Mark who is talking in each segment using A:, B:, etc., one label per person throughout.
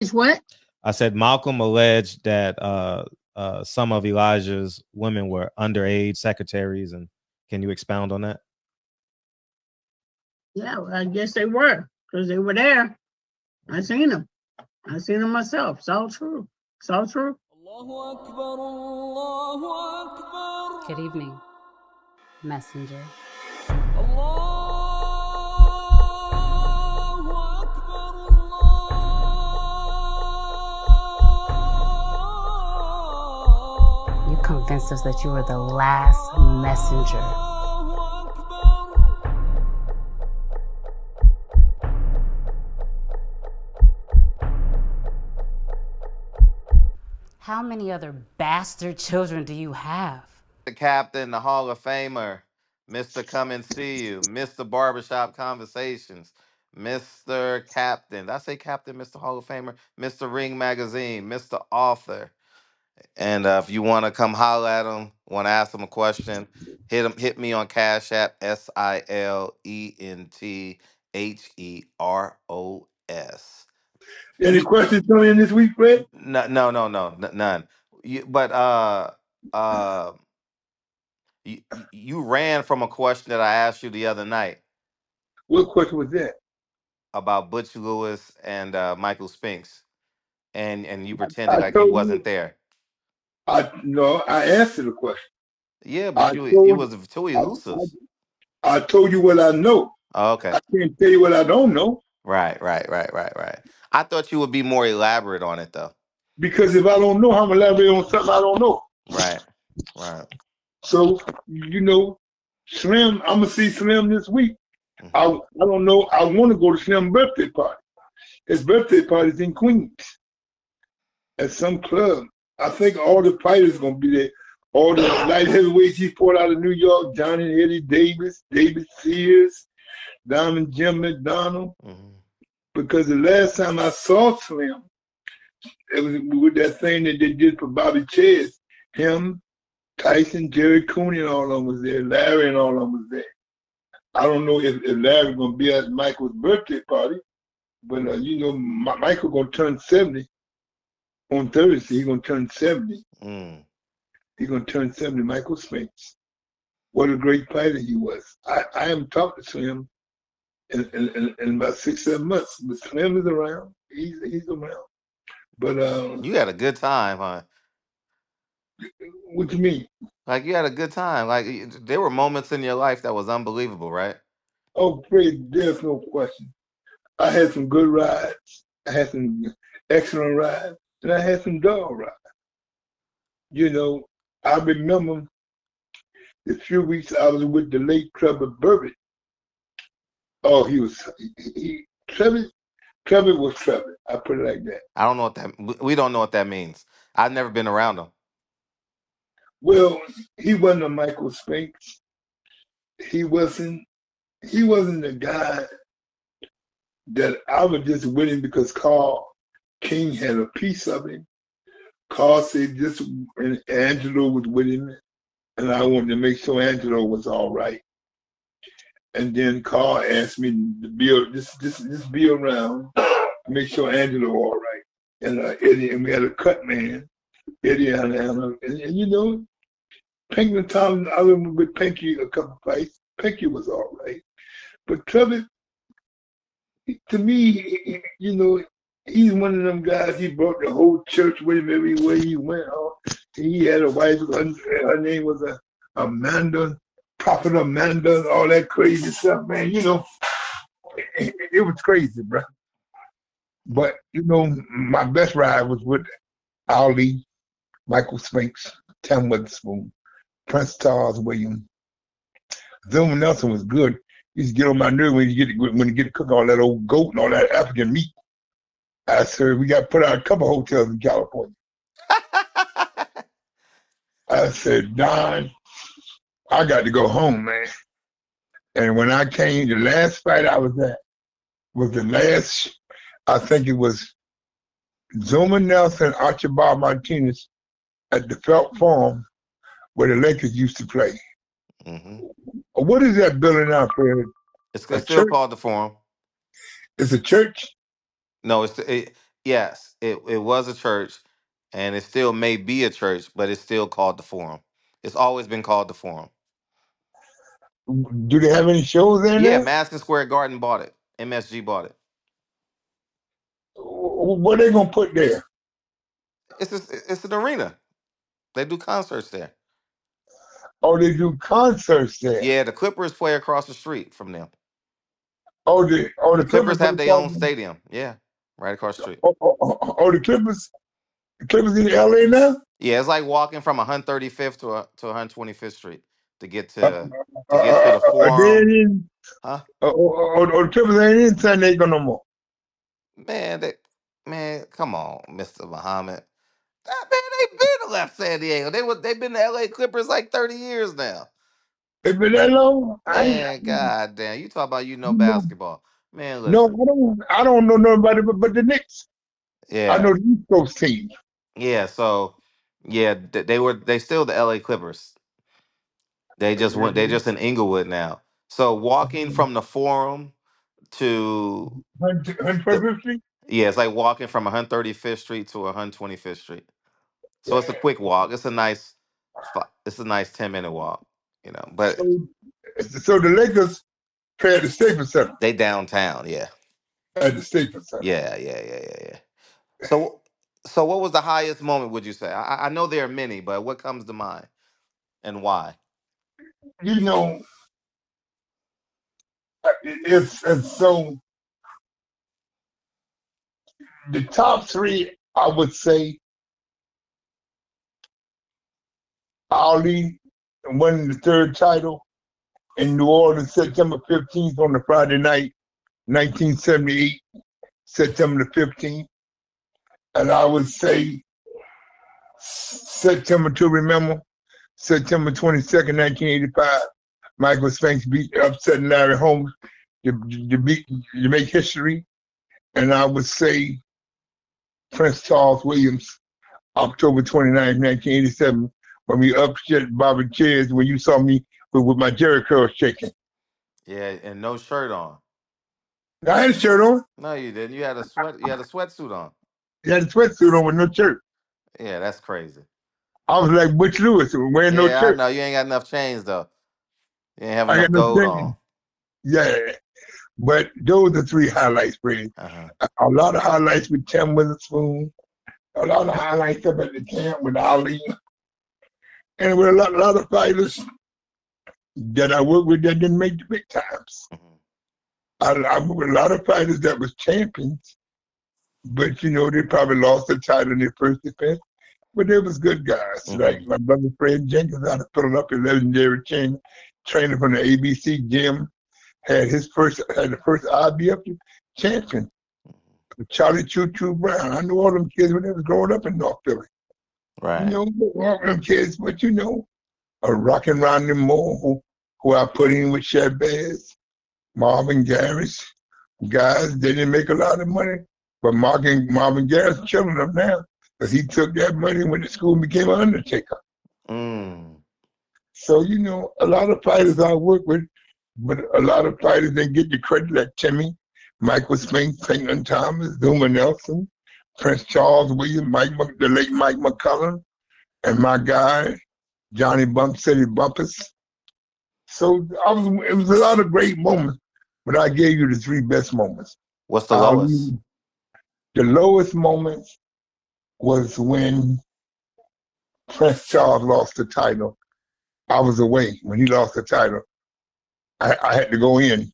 A: It's what?
B: I said Malcolm alleged that some of Elijah's women were underage secretaries, and can you expound on that?
A: Yeah, well, I guess they were because they were there. I seen them. I seen them myself. It's all true. It's all true.
C: Good evening, messenger. You convinced us that you were the last messenger. How many other bastard children do you have?
D: The captain, the Hall of Famer, Mr. Come and See You, Mr. Barbershop Conversations, Mr. Captain. Did I say Captain, Mr. Hall of Famer, Mr. Ring Magazine, Mr. Author. And if you want to come holler at him, want to ask him a question, hit me on Cash App, SILENTHEROS.
E: Any questions coming in this week, Fred?
D: No, none. But uh, you ran from a question that I asked you the other night
E: What question was that?
D: about Butch Lewis and Michael Spinks, and you pretended
E: I
D: like you
E: told you.
D: wasn't there.
E: I answered the question.
D: Yeah, but
E: I
D: you it
E: told
D: was too
E: I,
D: elusive.
E: I told you what I know.
D: Oh, okay,
E: I can't tell you what I don't know
D: right. I thought you would be more elaborate on it though.
E: because if I don't know, I'm elaborate on something I don't know.
D: Right, right.
E: So Slim. I'm gonna see Slim this week. I
D: Hmm.
E: don't know. I want to go to Slim's birthday party. His birthday party's in Queens at some club. I think all the fighters gonna be there. All the light heavyweights he fought out of New York, Johnny and Eddie Davis, David Sears, Diamond Jim McDonald.
D: Hmm.
E: Because the last time I saw Slim, it was with that thing that they did for Bobby Chase. Him, Tyson, Jerry Cooney, and all of them was there. Larry and all of them was there. I don't know if Larry's gonna be at Michael's birthday party, but Michael gonna turn 70 on Thursday. He's gonna turn 70.
D: Mm.
E: He's gonna turn 70. Michael Spinks. What a great fighter he was. I haven't talked to him in about 6-7 months, but Slim is around. He's around. But
D: You had a good time, huh?
E: what do you mean?
D: Like you had a good time. Like there were moments in your life that was unbelievable, right?
E: Oh, Fred, there's no question. I had some good rides. I had some excellent rides, and I had some dull rides. You know, I remember the few weeks I was with the late Trevor Burbitt. Oh, Trevor. Trevor was Trevor. I put it like that.
D: I don't know what that. We don't know what that means. I've never been around them.
E: Well, he wasn't a Michael Spinks. He wasn't. He wasn't the guy that I was just with him because Carl King had a piece of him. Carl said this, and Angelo was with him, and I wanted to make sure Angelo was all right. And then Carl asked me to be around, make sure Angelo all right. And Eddie, and we had a cut man, Eddie and Pinky and Tom, I was with Pinky a couple fights. Pinky was all right. But Trevor, to me, he's one of them guys. He brought the whole church with him everywhere he went. He had a wife. Her name was Amanda, Prophet Amanda, all that crazy stuff, man. It was crazy, bro. But my best ride was with Ali, Michael Spinks, Tim Witherspoon, Prince Charles Williams. Zuma Nelson was good. He used to get on my nerves when you get to cook all that old goat and all that African meat. I said, we got to put out a couple hotels in California. I said, Don, I got to go home, man. And when I came, the last fight I was at was the last, I think it was Zuma Nelson, Archibald Martinez at the Felt Farm where the Lakers used to play.
D: Hmm.
E: What is that building now, Fred?
D: It's
E: A
D: still
E: church?
D: called the Forum.
E: It's a church?
D: No, Yes, it was a church, and it still may be a church, but it's still called the Forum. It's always been called the Forum.
E: Do they have any shows in
D: Yeah,
E: there?
D: Madison Square Garden bought it. MSG bought it.
E: What they gonna put there?
D: It's an arena. They do concerts there.
E: Oh, they do concerts there.
D: Yeah, the Clippers play across the street from them.
E: The
D: The Clippers
E: Clippers play
D: have their
E: across
D: own stadium. Yeah, right across the street.
E: the Clippers in LA now?
D: Yeah, it's like walking from 135th to 125th Street to get
E: Uh,
D: to the
E: they ain't
D: Forum.
E: in,
D: Huh?
E: the Clippers ain't in San Diego no more.
D: Man, man, come on, Mr. Muhammad. Man, they been left San Diego. They've been the LA Clippers like 30 years now.
E: It been that long?
D: Man, god damn. You talk about
E: No,
D: basketball. Man,
E: no,
D: listen.
E: I don't know nobody but the Knicks. I
D: Yeah.
E: know the East Coast team.
D: Yeah, so yeah, they still the LA Clippers. They just in Inglewood now. So walking from the Forum to the
E: 125th Street?
D: yeah, it's like walking from 135th Street to 125th Street. So it's a quick walk. It's a nice 10-minute walk, But
E: So, so the Lakers play at the Staples Center.
D: they downtown, yeah.
E: At the Staples Center.
D: Yeah. So what was the highest moment, would you say? I know there are many, but what comes to mind and why?
E: You know, it's so the top three, I would say Ali winning the third title in New Orleans, September 15th on the Friday night, 1978, September the 15th. And I would say September to remember, September 22nd, 1985, Michael Spinks beat upsetting Larry Holmes to make history. And I would say Prince Charles Williams, October 29th, 1987, when we upset Bobby Chairs, when you saw me with my Jerry curls shaking.
D: Yeah, and no shirt on.
E: I had a shirt on.
D: No, you didn't. You had a sweatsuit on.
E: You had a sweatsuit on with no shirt.
D: Yeah, that's crazy.
E: I was like Butch Lewis wearing no
D: Yeah, I
E: shirt.
D: know. You ain't got enough chains though. You ain't have
E: I got
D: enough
E: no
D: gold
E: chain.
D: on.
E: Yeah. But those are three highlights, Fred.
D: Uh-huh.
E: A lot of highlights with Tim Witherspoon. A lot of highlights up at the camp with Ali. And with a lot of fighters that I worked with that didn't make the big times.
D: Mm-hmm.
E: I worked with a lot of fighters that was champions, but they probably lost the title in their first defense. But they was good guys.
D: Mm-hmm.
E: Like my brother Fred Jenkins out of Philadelphia, legendary trainer from the ABC gym, had the first IBF champion. Charlie Choo Choo Brown. I knew all them kids when they was growing up in North Philly.
D: Right.
E: All them kids, but a rockin' Rodney Moore, who I put in with Shabazz, Marvin Garris, guys, they didn't make a lot of money, but Marvin Garris killing them now, because he took that money and went to school and became an undertaker.
D: Mm.
E: So, a lot of fighters I work with, but a lot of fighters didn't get the credit like Timmy, Michael Spinks, Franklin Thomas, Zuma Nelson, Prince Charles Williams, the late Mike McCullum, and my guy, Johnny Bump City Bumpus. So it was a lot of great moments, but I gave you the three best moments.
D: What's the lowest?
E: The lowest moments was when Prince Charles lost the title. I was away when he lost the title. I had to go in.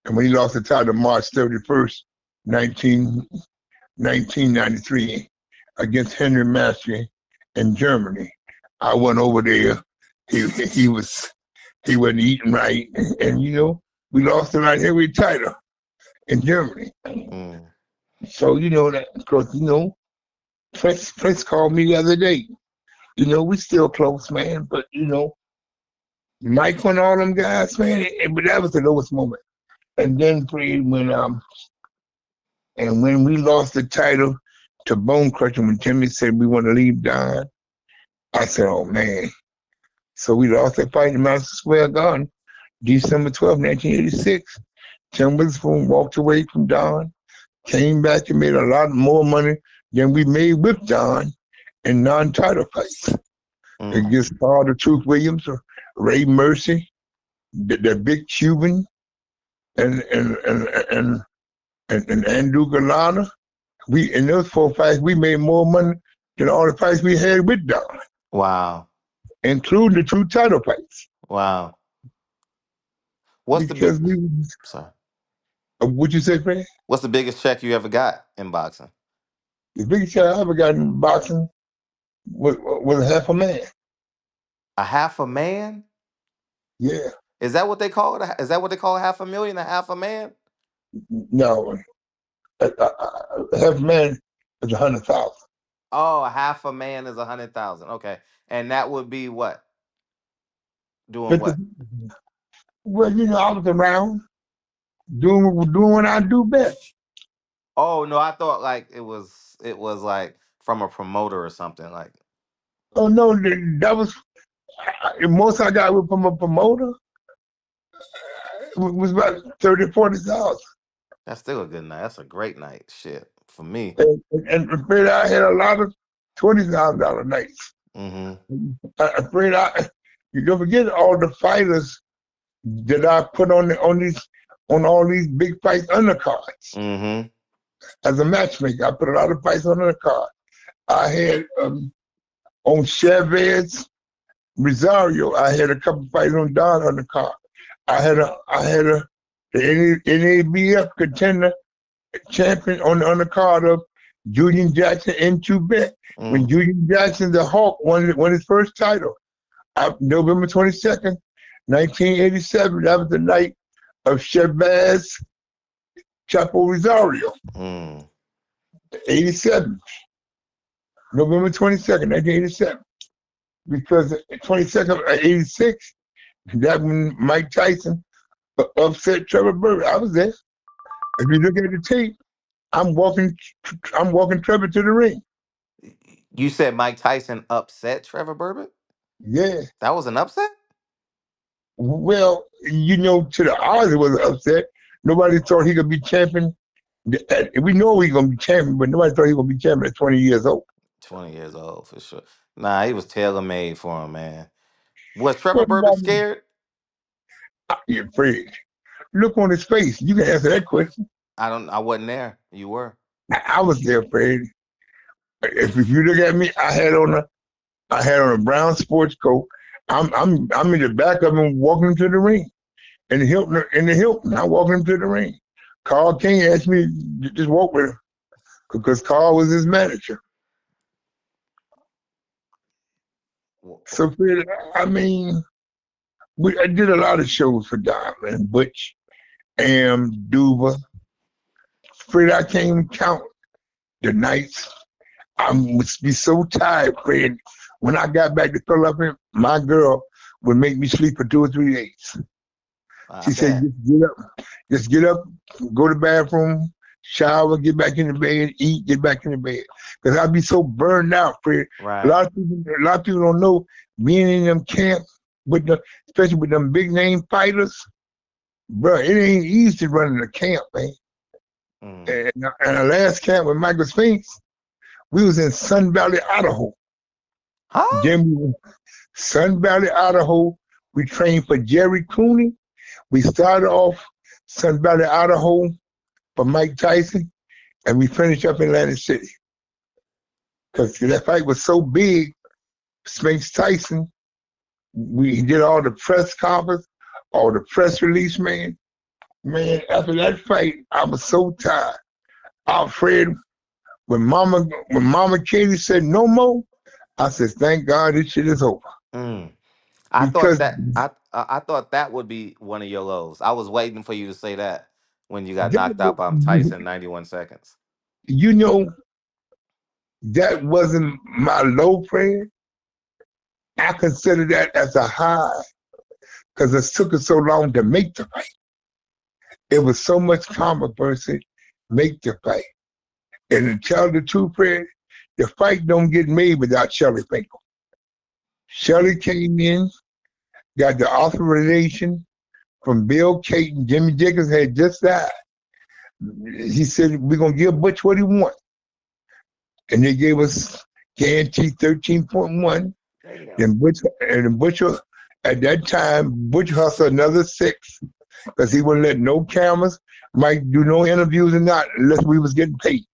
E: And when he lost the title March 31st, 1993, against Henry Massey in Germany, I went over there. He wasn't eating right, and we lost the light heavyweight title in Germany.
D: Mm.
E: So that, of course, Prince called me the other day. We still close, man, but Mike and all them guys, man, but that was the lowest moment. And then when we lost the title to Bone Crusher, when Timmy said we want to leave Don, I said, oh man. So we lost that fight in Madison Square Garden, December 12, 1986. Tim Witherspoon walked away from Don. came back and made a lot more money than we made with John in non-title fights against Paul the Truth Williams, or Ray Mercy, the big Cuban, and Andrew Galana. We in those 4 fights we made more money than all the fights we had with Don,
D: Wow.
E: including the 2 title fights.
D: Wow. What's the
E: Because
D: big?
E: we,
D: Sorry.
E: what you say, Fred?
D: What's the biggest check you ever got in boxing?
E: The biggest shot I ever got in boxing was $500,000.
D: A half a man?
E: Yeah,
D: Is that what they call it? Is that what they call $500,000? A half a man?
E: no, $500,000 is 100,000.
D: Oh, a half a man is 100,000. Okay, and that would be what? Doing
E: But
D: what?
E: well, I was around doing what I do best.
D: Oh no, I thought like it was like from a promoter or something. Like
E: Oh no, that was most I got was from a promoter. Was about 30,000-40,000.
D: that's still a good night. That's a great night. Shit for me.
E: And afraid I had a lot of $20,000 nights.
D: Mm-hmm.
E: Afraid you don't forget all the fighters that I put on all these big fight undercards.
D: Mm-hmm.
E: As a matchmaker, I put a lot of fights on the card. I had on Chavez Rosario, I had a couple fights on Don on the card. I had the NABF contender champion on the card of Julian Jackson in Quebec. When Julian Jackson, the Hawk, won his first title, November 22nd, 1987. That was the night of Chavez Chapo Rosario. 87. November 22nd, 1987. Because 22nd of 86, that when Mike Tyson upset Trevor Burke. I was there. If you look at the tape, I'm walking Trevor to the ring.
D: You said Mike Tyson upset Trevor Burbitt?
E: Yeah.
D: That was an upset?
E: Well, to the odds it was an upset. Nobody thought he could be champion. We know he's gonna be champion, but nobody thought he was gonna be champion at 20 years old.
D: 20 years old for sure. Nah, he was tailor made for him, man. Was Trevor
E: Well,
D: Burbitt scared?
E: you're afraid. Look on his face. You can answer that question.
D: I wasn't there. You were.
E: I was there, Fred. If you look at me, I had on a brown sports coat. I'm in the back of him walking him to the ring. In the Hilton, I walking him to the ring. Carl King asked me to just walk with him because Carl was his manager. So, Fred, I mean, I did a lot of shows for Don, man. Butch, Am, Duva. Fred, I can't even count the nights. I must be so tired, Fred. When I got back to Philadelphia, my girl would make me sleep for 2 or 3 days. She said, just get up, go to the bathroom, shower, get back in the bed, eat, get back in the bed. Because I'd be so burned out, Fred.
D: Right.
E: A lot of people don't know, being in them camps, especially with them big name fighters, bro, it ain't easy running a camp, man. And the last camp with Michael Spinks, we was in Sun Valley, Idaho.
D: Huh?
E: Then Sun Valley, Idaho. We trained for Jerry Cooney. We started off Sun Valley, Idaho for Mike Tyson, and we finished up in Atlantic City. Because that fight was so big, Spinks Tyson, we did all the press conference, all the press release, man. Man, after that fight, I was so tired. Fred, when Mama Katie said no more, I said, thank God this shit is over.
D: I thought that would be one of your lows. I was waiting for you to say that when you got knocked out by Tyson in 91 seconds.
E: That wasn't my low, Fred. I consider that as a high because it took us so long to make the fight. It was so much controversy, make the fight. And to tell the truth, Fred, the fight don't get made without Shelly Finkel. Shelly came in, got the authorization from Bill Caton. Jimmy Jacobs had just died. He said, we're going to give Butch what he wants. And they gave us guaranteed 13.1. Then Butch, at that time, Butch hustled another 6 because he wouldn't let no cameras, Mike do no interviews or not unless we was getting paid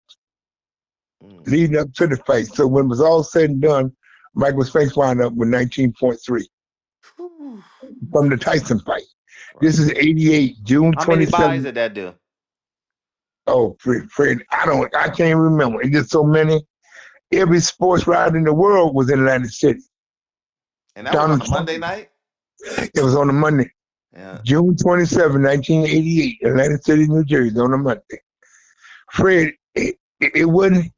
E: leading up to the fight. So when it was all said and done, Michael Spinks wound up with 19.3 from the Tyson fight. This is 88, June 27th.
D: How many buys did that do?
E: Oh, Fred, I can't remember. It's just so many. Every sports writer in the world was in Atlantic City.
D: And that was on a Monday night?
E: It was on a Monday.
D: Yeah.
E: June 27, 1988, Atlantic City, New Jersey, on a Monday. Fred, it wasn't,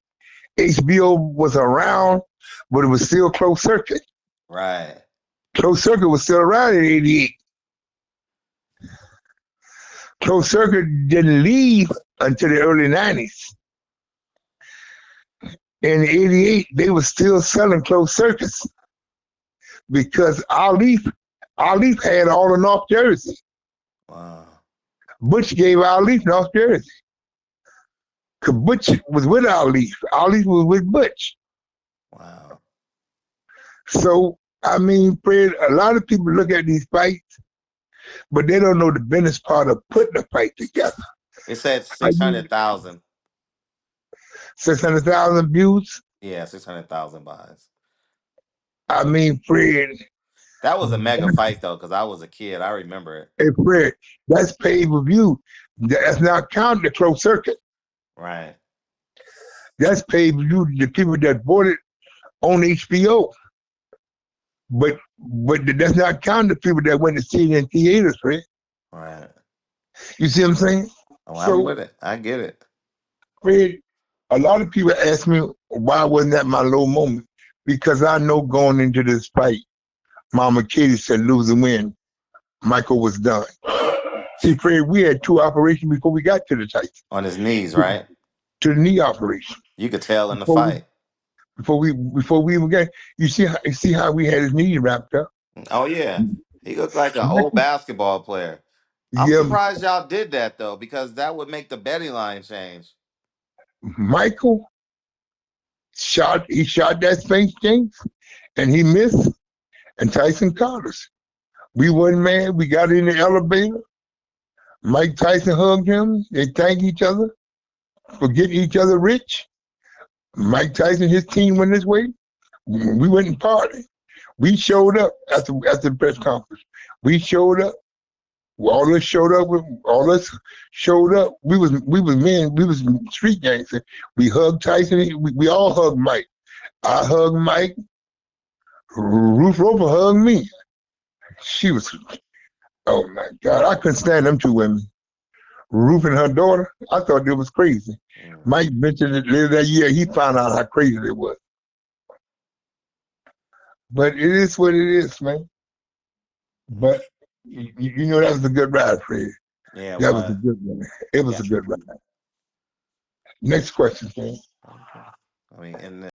E: HBO was around, but it was still closed circuit.
D: Right.
E: Closed circuit was still around in 88. Closed circuit didn't leave until the early 90s. In 88, they were still selling closed circuits because Ali had all of North Jersey.
D: Wow.
E: Butch gave Ali North Jersey. Because Butch was with Ali. Ali was with Butch.
D: Wow.
E: So, I mean, Fred, a lot of people look at these fights, but they don't know the business part of putting a fight together.
D: It said 600,000.
E: 600,000 views?
D: Yeah, 600,000 buys.
E: I mean, Fred.
D: That was a mega fight, though, because I was a kid. I remember it.
E: Hey, Fred, that's pay-per-view. That's not counting the closed circuit.
D: Right.
E: That's pay-per-view, the people that bought it on HBO. But that's not counting the people that went to see it in theaters, Fred.
D: Right.
E: You see what I'm saying?
D: Oh, I'm with it. I get it.
E: Fred, a lot of people ask me why wasn't that my low moment? Because I know going into this fight, Mama Katie said lose and win. Michael was done. See, Fred, we had 2 operations before we got to the Tyson.
D: On his knees, right?
E: To the knee operation.
D: You could tell in the fight.
E: Before we even got, you see how we had his knee wrapped up.
D: Oh yeah, he looked like an old basketball player. I'm surprised y'all did that though, because that would make the betting line change.
E: Michael shot that Spinks James, and he missed, and Tyson caught us. We wasn't mad. We got in the elevator. Mike Tyson hugged him. They thanked each other for getting each other rich. Mike Tyson, his team went this way. We went and partied. We showed up at the press conference. We showed up. All us showed up. We was men. We was street gangsters. We hugged Tyson. We all hugged Mike. I hugged Mike. Ruth Roper hugged me. She was, oh my God, I couldn't stand them 2 women. Ruth and her daughter, I thought it was crazy. Mike mentioned it later that year. He found out how crazy it was. But it is what it is, man. But you know that was a good ride, Fred.
D: Yeah,
E: that was a good one. It was a good ride. Next question, man.
D: Okay. I mean, and